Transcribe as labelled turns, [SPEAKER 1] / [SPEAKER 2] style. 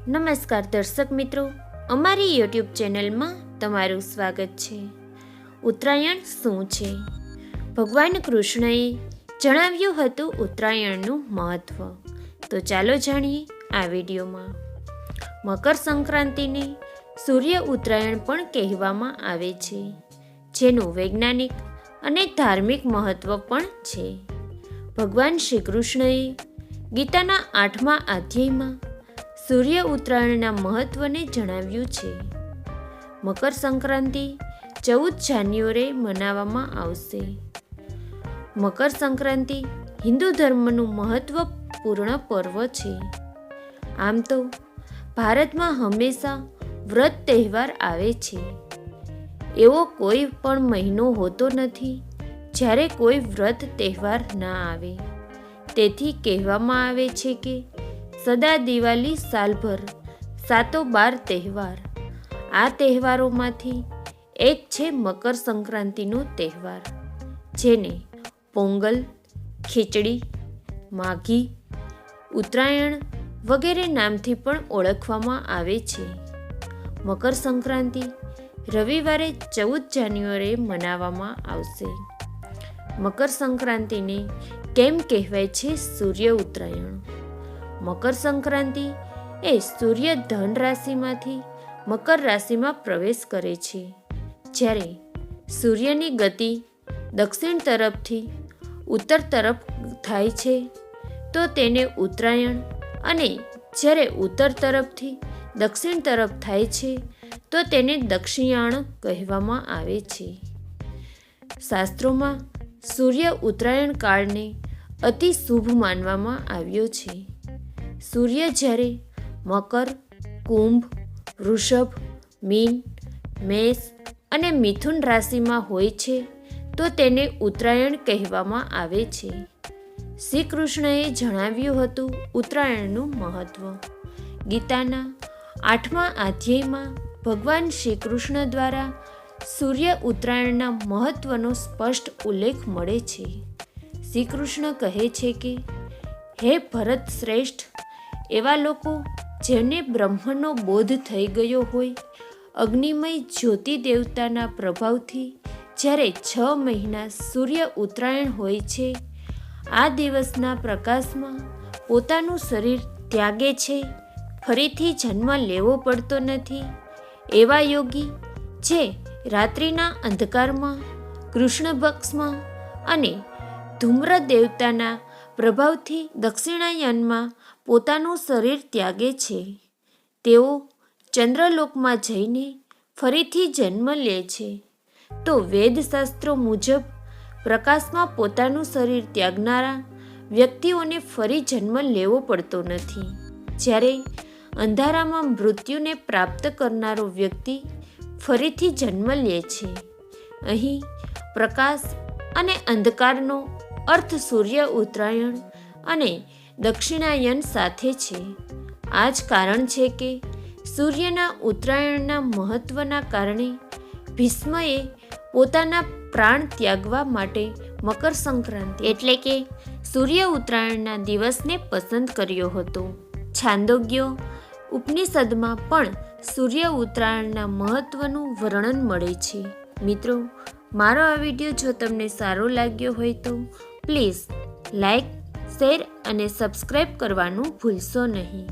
[SPEAKER 1] નમસ્કાર દર્શક મિત્રો, અમારી યુટ્યુબ ચેનલમાં તમારું સ્વાગત છે. ઉત્તરાયણ શું છે? ભગવાન કૃષ્ણએ જણાવ્યું હતું ઉત્તરાયણનું મહત્ત્વ. તો ચાલો જાણીએ આ વિડીયોમાં. મકર સંક્રાંતિને સૂર્ય ઉત્તરાયણ પણ કહેવામાં આવે છે, જેનું વૈજ્ઞાનિક અને ધાર્મિક મહત્ત્વ પણ છે. ભગવાન શ્રી કૃષ્ણએ ગીતાના 8મા અધ્યાયમાં સૂર્ય ઉત્તરાયણના મહત્ત્વને જણાવ્યું છે. મકર સંક્રાંતિ 14 જાન્યુઆરીએ મનાવવામાં આવશે. મકર સંક્રાંતિ હિન્દુ ધર્મનું મહત્ત્વપૂર્ણ પર્વ છે. આમ તો ભારતમાં હંમેશા વ્રત તહેવાર આવે છે. એવો કોઈ પણ મહિનો હોતો નથી જ્યારે કોઈ વ્રત તહેવાર ના આવે. તેથી કહેવામાં આવે છે કે સદા દિવાળી સાલભર 712 તહેવાર. આ તહેવારોમાંથી એક છે મકર સંક્રાંતિનો તહેવાર, જેને પોંગલ, ખીચડી, માઘી, ઉત્તરાયણ વગેરે નામથી પણ ઓળખવામાં આવે છે. મકર સંક્રાંતિ રવિવારે 14 જાન્યુઆરીએ મનાવવામાં આવશે. મકર સંક્રાંતિને કેમ કહેવાય છે સૂર્ય ઉત્તરાયણ? મકર સંક્રાંતિ એ સૂર્ય ધન રાશિમાંથી મકર રાશિમાં પ્રવેશ કરે છે. જ્યારે સૂર્યની ગતિ દક્ષિણ તરફથી ઉત્તર તરફ થાય છે તો તેને ઉત્તરાયણ, અને જ્યારે ઉત્તર તરફથી દક્ષિણ તરફ થાય છે તો તેને દક્ષિણાયણ કહેવામાં આવે છે. શાસ્ત્રોમાં સૂર્ય ઉત્તરાયણ કાળને અતિ શુભ માનવામાં આવ્યો છે. સૂર્ય જ્યારે મકર, કુંભ, વૃષભ, મીન, મેષ અને મિથુન રાશિમાં હોય છે તો તેને ઉત્તરાયણ કહેવામાં આવે છે. શ્રી કૃષ્ણએ જણાવ્યું હતું ઉત્તરાયણનું મહત્ત્વ. ગીતાના 8મા અધ્યાયમાં ભગવાન શ્રી કૃષ્ણ દ્વારા સૂર્ય ઉત્તરાયણના મહત્ત્વનો સ્પષ્ટ ઉલ્લેખ મળે છે. શ્રી કૃષ્ણ કહે છે કે, હે ભરત શ્રેષ્ઠ, એવા લોકો જેને બ્રહ્મનો બોધ થઈ ગયો હોય, અગ્નિમય જ્યોતિ દેવતાના પ્રભાવથી જ્યારે 6 મહિના સૂર્ય ઉત્તરાયણ હોય છે, આ દિવસના પ્રકાશમાં પોતાનું શરીર ત્યાગે છે, ફરીથી જન્મ લેવો પડતો નથી, એવા યોગી જે રાત્રિના અંધકારમાં, કૃષ્ણ પક્ષમાં અને ધૂમ્ર દેવતાના પ્રભાવથી દક્ષિણાયનમાં પોતાનું શરીર ત્યાગે છે, તેઓ ચંદ્રલોકમાં જઈને ફરીથી જન્મ લે છે. તો વેદશાસ્ત્રો મુજબ પ્રકાશમાં પોતાનું શરીર ત્યાગનારા વ્યક્તિઓને ફરી જન્મ લેવો પડતો નથી. જ્યારે અંધારામાં મૃત્યુને પ્રાપ્ત કરનારો વ્યક્તિ ફરીથી જન્મ લે છે. અહીં પ્રકાશ અને અંધકારનો અર્થ સૂર્ય ઉત્તરાયણ અને દક્ષિણાયન સાથે છે. આ જ કારણ છે કે સૂર્યના ઉત્તરાયણના મહત્ત્વના કારણે ભીષ્મએ પોતાના પ્રાણ ત્યાગવા માટે મકર સંક્રાંતિ એટલે કે સૂર્ય ઉત્તરાયણના દિવસને પસંદ કર્યો હતો. છાંદોગ્ય ઉપનિષદમાં પણ સૂર્ય ઉત્તરાયણના મહત્ત્વનું વર્ણન મળે છે. મિત્રો, મારો આ વિડીયો જો તમને સારો લાગ્યો હોય તો પ્લીઝ લાઈક, શેર અને સબસ્ક્રાઈબ કરવાનું ભૂલશો નહીં.